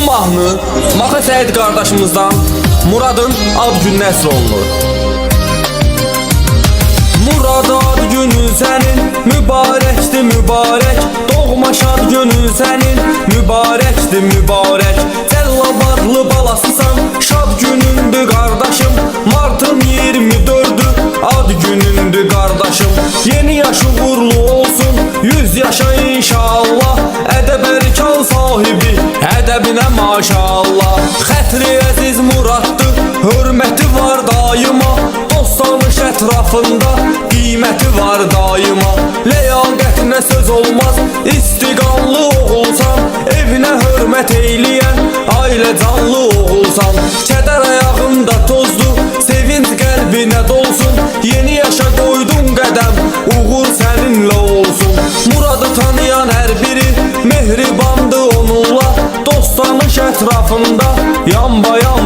mahnı Maxa Səyid qardaşımızdan Muradın ad günü nəsr olunur. Murad ad günü sənin mübarəkdir mübarək, doğma şad günü sənin mübarəkdir mübarək. Cəllabadlı balasısan, şad günündür qardaşım, martın 24'ü ad günündür qardaşım. Yeni yaşı uğurlu olsun, 100 yaşa inşallah, ədəb ərkan sahibi, ədəbinə maşallah. Xətri əziz Muraddır, hörməti var daima, dostanış ətrafında qiyməti var daima. Ləyaqətinə söz olmaz, istiqanlı oğulsan, evinə hörmət eyləyən ailə canlı oğulsan. Kədər ayağında tozdu, sevinç qəlbinə dolsun, yeni yaşa qoydun qədəm, uğur səninlə olsun. Muradı tanıyan hər biri mehribandı onunla, dostanış ətrafında yan bayan